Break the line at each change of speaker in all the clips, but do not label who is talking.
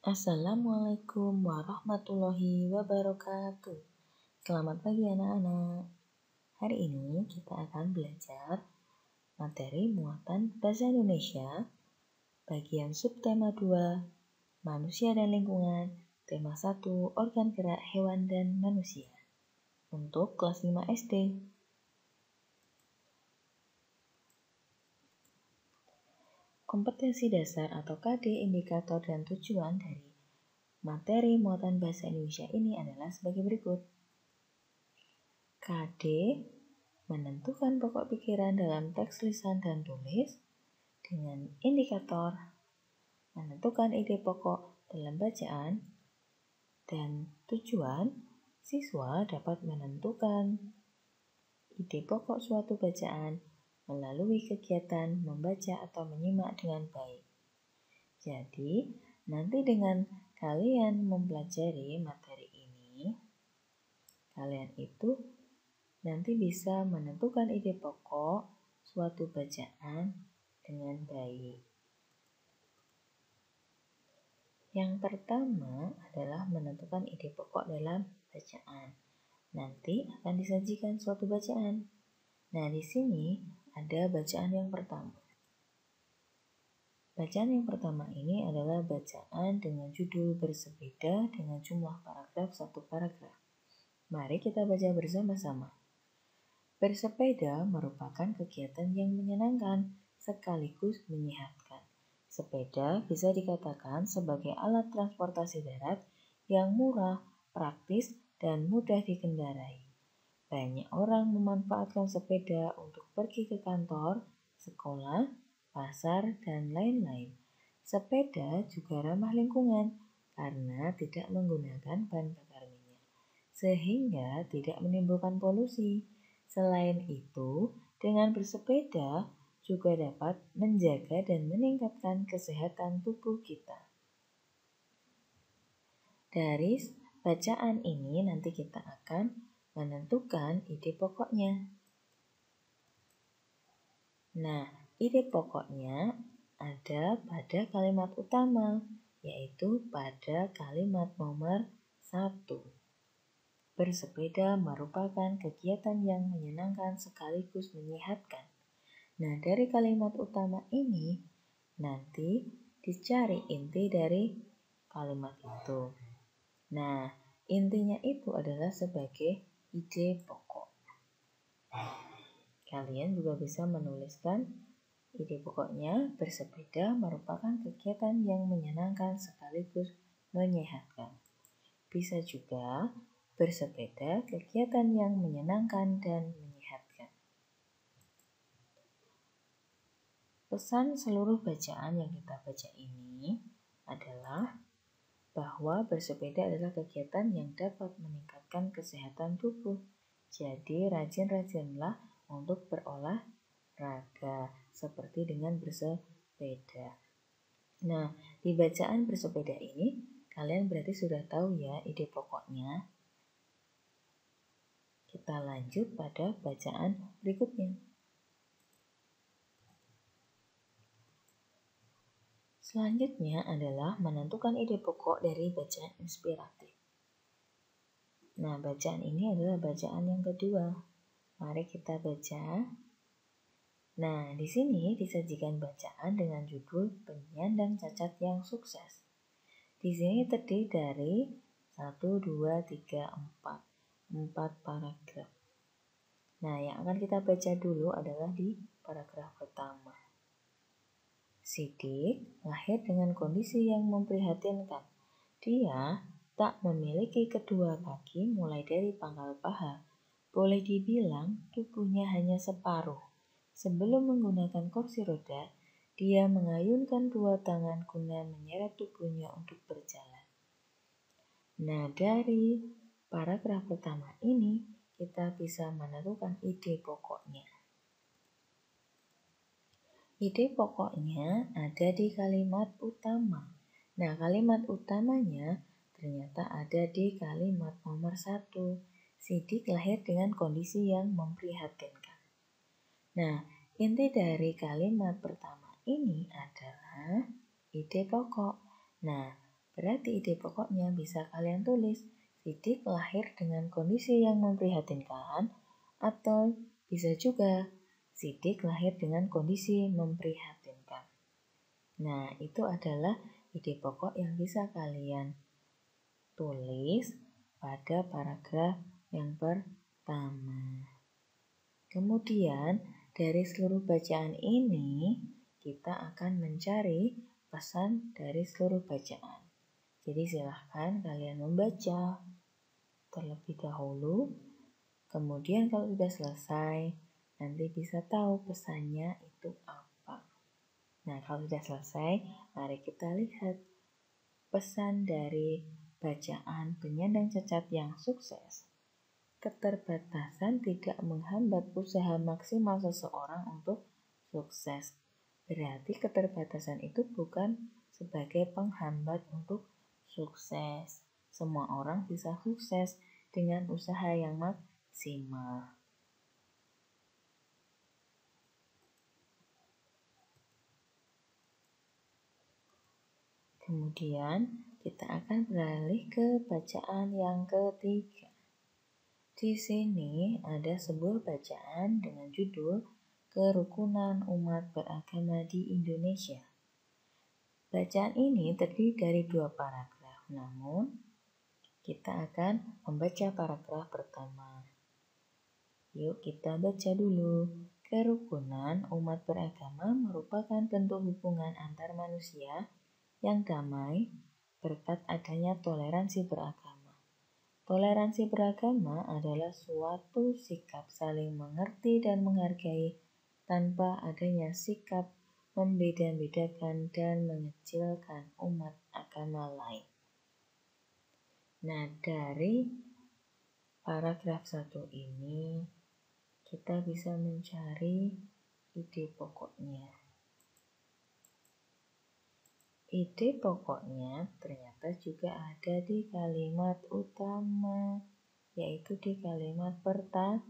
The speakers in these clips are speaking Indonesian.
Assalamualaikum warahmatullahi wabarakatuh. Selamat pagi anak-anak. Hari ini kita akan belajar materi muatan bahasa Indonesia bagian subtema 2 Manusia dan Lingkungan, tema 1 Organ gerak hewan dan manusia untuk kelas 5 SD. Kompetensi dasar atau KD, indikator dan tujuan dari materi muatan bahasa Indonesia ini adalah sebagai berikut. KD menentukan pokok pikiran dalam teks lisan dan tulis, dengan indikator menentukan ide pokok dalam bacaan, dan tujuan siswa dapat menentukan ide pokok suatu bacaan melalui kegiatan membaca atau menyimak dengan baik. Jadi, nanti dengan kalian mempelajari materi ini, kalian itu nanti bisa menentukan ide pokok suatu bacaan dengan baik. Yang pertama adalah menentukan ide pokok dalam bacaan. Nanti akan disajikan suatu bacaan. Nah, di sini ada bacaan yang pertama. Bacaan yang pertama ini adalah bacaan dengan judul bersepeda dengan jumlah paragraf 1 paragraf. Mari kita baca bersama-sama. Bersepeda merupakan kegiatan yang menyenangkan sekaligus menyehatkan. Sepeda bisa dikatakan sebagai alat transportasi darat yang murah, praktis, dan mudah dikendarai. Banyak orang memanfaatkan sepeda untuk pergi ke kantor, sekolah, pasar, dan lain-lain. Sepeda juga ramah lingkungan karena tidak menggunakan bahan bakar minyak, sehingga tidak menimbulkan polusi. Selain itu, dengan bersepeda juga dapat menjaga dan meningkatkan kesehatan tubuh kita. Dari bacaan ini nanti kita akan menentukan ide pokoknya. Nah, ide pokoknya ada pada kalimat utama, yaitu pada kalimat nomor 1. Bersepeda merupakan kegiatan yang menyenangkan sekaligus menyehatkan. Nah, dari kalimat utama ini nanti dicari inti dari kalimat itu. Nah, intinya itu adalah sebagai ide pokok. Kalian juga bisa menuliskan ide pokoknya. Bersepeda merupakan kegiatan yang menyenangkan sekaligus menyehatkan. Bisa juga bersepeda kegiatan yang menyenangkan dan menyehatkan. Pesan seluruh bacaan yang kita baca ini adalah bahwa bersepeda adalah kegiatan yang dapat meningkatkan kesehatan tubuh. Jadi rajin-rajinlah untuk berolahraga seperti dengan bersepeda. Nah, di bacaan bersepeda ini kalian berarti sudah tahu ya ide pokoknya. Kita lanjut pada bacaan berikutnya. Selanjutnya adalah menentukan ide pokok dari bacaan inspiratif. Nah, bacaan ini adalah bacaan yang kedua. Mari kita baca. Nah, di sini disajikan bacaan dengan judul Penyandang Cacat yang Sukses. Di sini terdiri dari 1, 2, 3, 4 paragraf. Nah, yang akan kita baca dulu adalah di paragraf pertama. Sidik lahir dengan kondisi yang memprihatinkan. Dia tak memiliki kedua kaki mulai dari pangkal paha. Boleh dibilang tubuhnya hanya separuh. Sebelum menggunakan kursi roda, dia mengayunkan dua tangan guna menyeret tubuhnya untuk berjalan. Nah, dari paragraf pertama ini kita bisa menentukan ide pokoknya. Ide pokoknya ada di kalimat utama. Nah, kalimat utamanya ternyata ada di kalimat nomor 1. Sidik lahir dengan kondisi yang memprihatinkan. Nah, inti dari kalimat pertama ini adalah ide pokok. Nah, Berarti ide pokoknya bisa kalian tulis. Sidik lahir dengan kondisi yang memprihatinkan, atau bisa juga Sidik lahir dengan kondisi memprihatinkan. Nah, itu adalah ide pokok yang bisa kalian tulis pada paragraf yang pertama. Kemudian, dari seluruh bacaan ini, kita akan mencari pesan dari seluruh bacaan. Jadi silahkan kalian membaca terlebih dahulu, kemudian kalau sudah selesai, nanti bisa tahu pesannya itu apa. Nah, kalau sudah selesai, mari kita lihat pesan dari bacaan penyandang cacat yang sukses. Keterbatasan tidak menghambat usaha maksimal seseorang untuk sukses. Berarti keterbatasan itu bukan sebagai penghambat untuk sukses. Semua orang bisa sukses dengan usaha yang maksimal. Kemudian kita akan beralih ke bacaan yang ketiga. Di sini ada sebuah bacaan dengan judul Kerukunan Umat Beragama di Indonesia. Bacaan ini terdiri dari 2 paragraf, namun kita akan membaca paragraf pertama. Yuk kita baca dulu. Kerukunan umat beragama merupakan bentuk hubungan antar manusia yang damai berkat adanya toleransi beragama. Toleransi beragama adalah suatu sikap saling mengerti dan menghargai tanpa adanya sikap membeda-bedakan dan mengecilkan umat agama lain. Nah, dari paragraf 1 ini kita bisa mencari ide pokoknya. Ide pokoknya ternyata juga ada di kalimat utama, yaitu di kalimat pertama.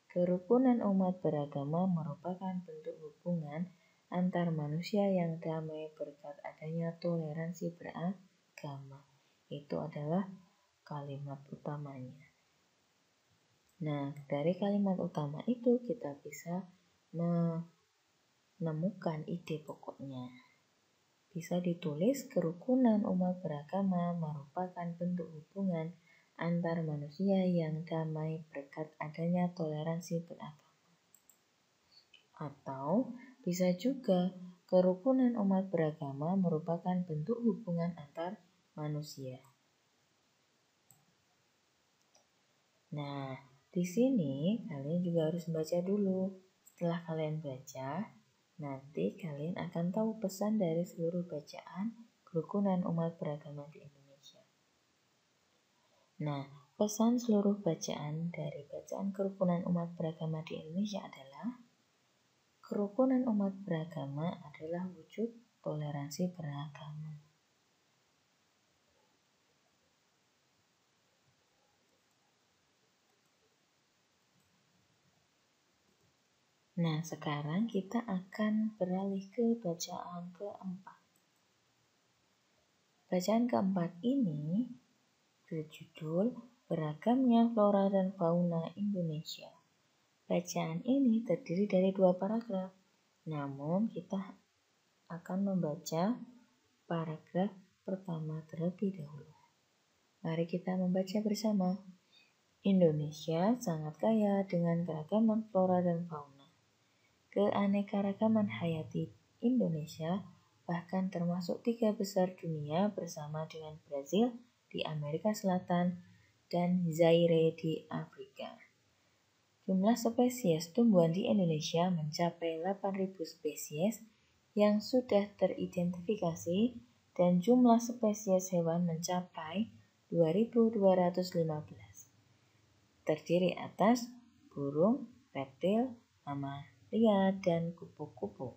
Kerukunan umat beragama merupakan bentuk hubungan antar manusia yang damai berkat adanya toleransi beragama. Itu adalah kalimat utamanya. Nah, dari kalimat utama itu kita bisa menemukan ide pokoknya. Bisa ditulis kerukunan umat beragama merupakan bentuk hubungan antar manusia yang damai berkat adanya toleransi beragama. Atau bisa juga kerukunan umat beragama merupakan bentuk hubungan antar manusia. Nah, di sini kalian juga harus baca dulu. Setelah kalian baca, nanti kalian akan tahu pesan dari seluruh bacaan kerukunan umat beragama di Indonesia. Nah, pesan seluruh bacaan dari bacaan kerukunan umat beragama di Indonesia adalah kerukunan umat beragama adalah wujud toleransi beragama. Nah, sekarang kita akan beralih ke bacaan keempat. Bacaan keempat ini berjudul Beragamnya Flora dan Fauna Indonesia. Bacaan ini terdiri dari 2 paragraf, namun kita akan membaca paragraf pertama terlebih dahulu. Mari kita membaca bersama. Indonesia sangat kaya dengan keragaman flora dan fauna. Keanekaragaman hayati Indonesia bahkan termasuk 3 besar dunia bersama dengan Brazil di Amerika Selatan dan Zaire di Afrika. Jumlah spesies tumbuhan di Indonesia mencapai 8.000 spesies yang sudah teridentifikasi dan jumlah spesies hewan mencapai 2.215. Terdiri atas burung, reptil, mamalia, dan kupu-kupu.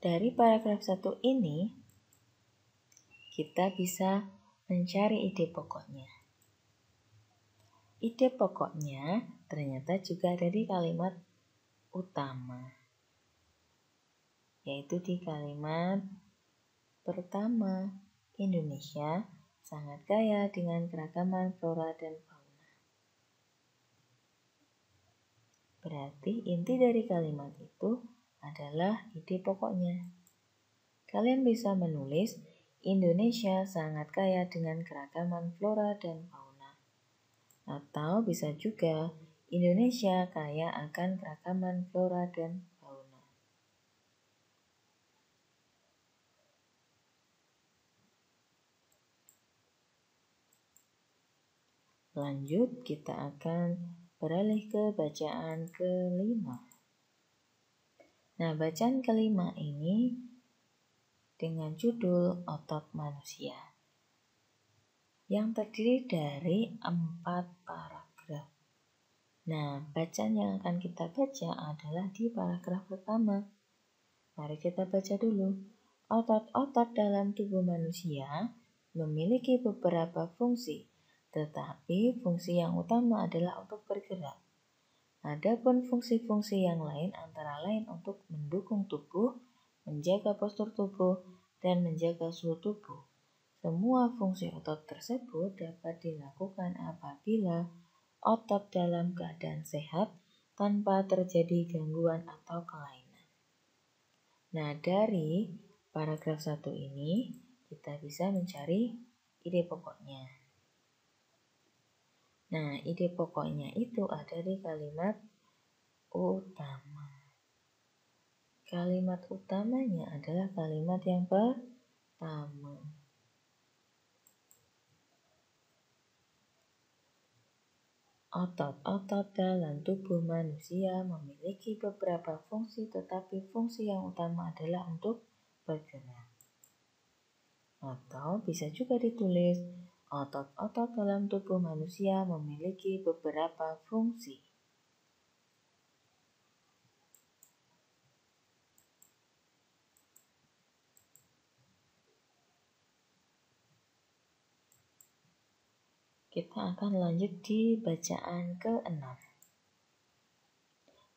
Dari paragraf 1 ini, kita bisa mencari ide pokoknya. Ide pokoknya ternyata juga ada di kalimat utama. yaitu di kalimat pertama, Indonesia sangat kaya dengan keragaman flora dan fauna. Berarti inti dari kalimat itu adalah ide pokoknya. Kalian bisa menulis Indonesia sangat kaya dengan keragaman flora dan fauna. Atau bisa juga Indonesia kaya akan keragaman flora dan fauna. Lanjut, kita akan beralih ke bacaan kelima. Nah, bacaan kelima ini dengan judul Otot Manusia yang terdiri dari 4 paragraf. Nah, bacaan yang akan kita baca adalah di paragraf pertama. Mari kita baca dulu. Otot-otot dalam tubuh manusia memiliki beberapa fungsi, tetapi fungsi yang utama adalah untuk bergerak. Adapun fungsi-fungsi yang lain antara lain untuk mendukung tubuh, menjaga postur tubuh, dan menjaga suhu tubuh. Semua fungsi otot tersebut dapat dilakukan apabila otot dalam keadaan sehat tanpa terjadi gangguan atau kelainan. Nah, dari paragraf 1 ini kita bisa mencari ide pokoknya. Nah, ide pokoknya itu ada di kalimat utama. Kalimat utamanya adalah kalimat yang pertama. Otot-otot dalam tubuh manusia memiliki beberapa fungsi, tetapi fungsi yang utama adalah untuk bergerak. Atau bisa juga ditulis, otot-otot dalam tubuh manusia memiliki beberapa fungsi. Kita akan lanjut di bacaan ke-6.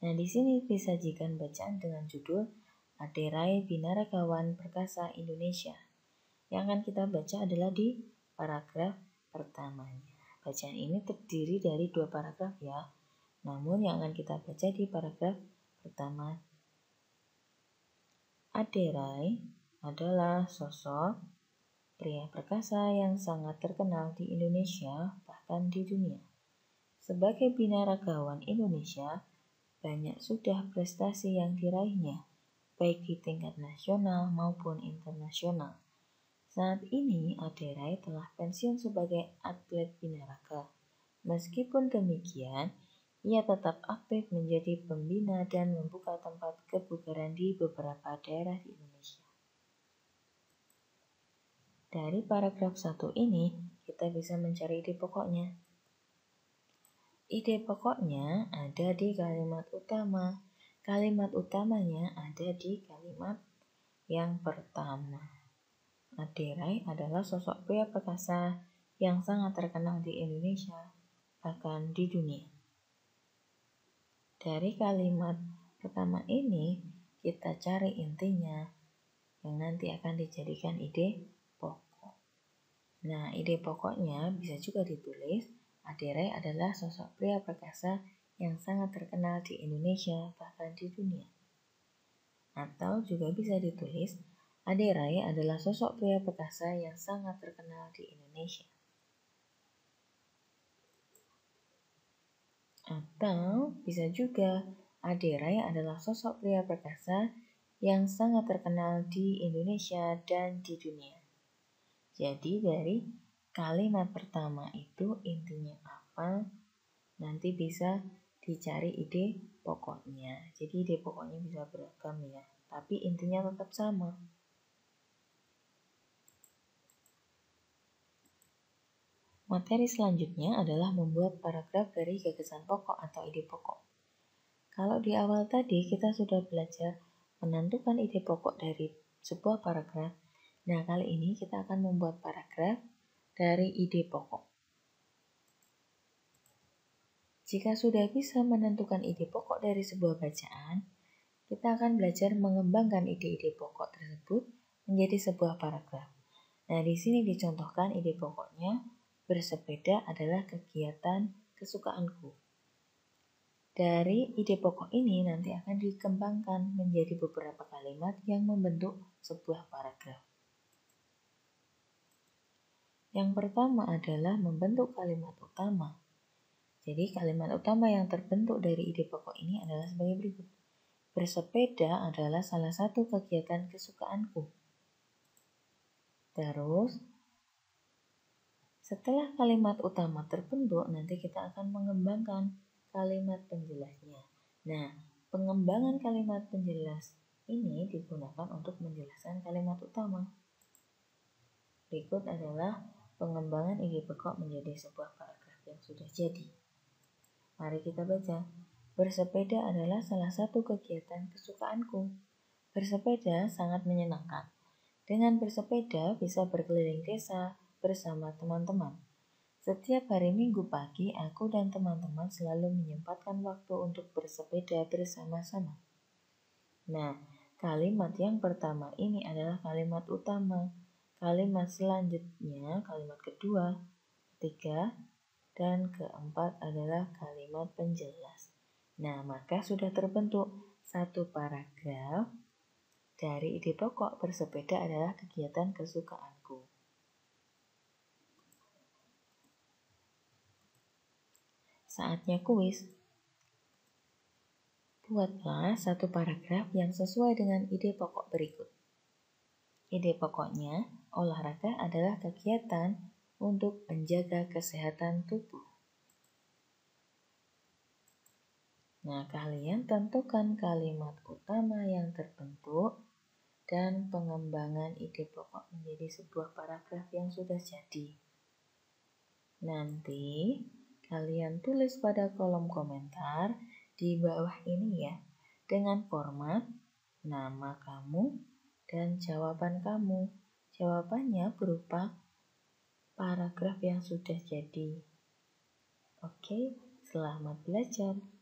Nah, di sini disajikan bacaan dengan judul Aderai Binaragawan Perkasa Indonesia. Yang akan kita baca adalah di paragraf pertamanya. Bacaan ini terdiri dari 2 paragraf ya. Namun yang akan kita baca di paragraf pertama. Aderai adalah sosok pria perkasa yang sangat terkenal di Indonesia, bahkan di dunia. Sebagai binaragawan Indonesia, banyak sudah prestasi yang diraihnya, baik di tingkat nasional maupun internasional. Saat ini, Aderai telah pensiun sebagai atlet binaraga. Meskipun demikian, ia tetap aktif menjadi pembina dan membuka tempat kebugaran di beberapa daerah di Indonesia. Dari paragraf 1 ini, kita bisa mencari ide pokoknya. Ide pokoknya ada di kalimat utama. Kalimat utamanya ada di kalimat yang pertama. Aderai adalah sosok pria perkasa yang sangat terkenal di Indonesia, bahkan di dunia. Dari kalimat pertama ini, kita cari intinya yang nanti akan dijadikan ide pokok. Nah, ide pokoknya bisa juga ditulis, Aderai adalah sosok pria perkasa yang sangat terkenal di Indonesia, bahkan di dunia. Atau juga bisa ditulis, Aderai adalah sosok pria perkasa yang sangat terkenal di Indonesia. Atau bisa juga, Aderai adalah sosok pria perkasa yang sangat terkenal di Indonesia dan di dunia. Jadi dari kalimat pertama itu intinya apa, nanti bisa dicari ide pokoknya. Jadi ide pokoknya bisa beragam ya, tapi intinya tetap sama. Materi selanjutnya adalah membuat paragraf dari gagasan pokok atau ide pokok. Kalau di awal tadi kita sudah belajar menentukan ide pokok dari sebuah paragraf. Nah, kali ini kita akan membuat paragraf dari ide pokok. Jika sudah bisa menentukan ide pokok dari sebuah bacaan, kita akan belajar mengembangkan ide-ide pokok tersebut menjadi sebuah paragraf. Nah, di sini dicontohkan ide pokoknya, bersepeda adalah kegiatan kesukaanku. Dari ide pokok ini nanti akan dikembangkan menjadi beberapa kalimat yang membentuk sebuah paragraf. Yang pertama adalah membentuk kalimat utama. Jadi kalimat utama yang terbentuk dari ide pokok ini adalah sebagai berikut. Bersepeda adalah salah satu kegiatan kesukaanku. Terus, setelah kalimat utama terbentuk, nanti kita akan mengembangkan kalimat penjelasnya. Nah, pengembangan kalimat penjelas ini digunakan untuk menjelaskan kalimat utama. Berikut adalah pengembangan ide pokok menjadi sebuah paragraf yang sudah jadi. Mari kita baca. Bersepeda adalah salah satu kegiatan kesukaanku. Bersepeda sangat menyenangkan. Dengan bersepeda bisa berkeliling desa bersama teman-teman. Setiap hari Minggu pagi, aku dan teman-teman selalu menyempatkan waktu untuk bersepeda bersama-sama. Nah, kalimat yang pertama ini adalah kalimat utama. Kalimat selanjutnya, kalimat kedua, ketiga, dan keempat adalah kalimat penjelas. Nah, maka sudah terbentuk satu paragraf dari ide pokok bersepeda adalah kegiatan kesukaanku. Saatnya kuis. Buatlah satu paragraf yang sesuai dengan ide pokok berikut. Ide pokoknya, olahraga adalah kegiatan untuk menjaga kesehatan tubuh. Nah, kalian tentukan kalimat utama yang terbentuk dan pengembangan ide pokok menjadi sebuah paragraf yang sudah jadi. Nanti kalian tulis pada kolom komentar di bawah ini ya, dengan format nama kamu dan jawaban kamu. Jawabannya berupa paragraf yang sudah jadi. Oke, selamat belajar.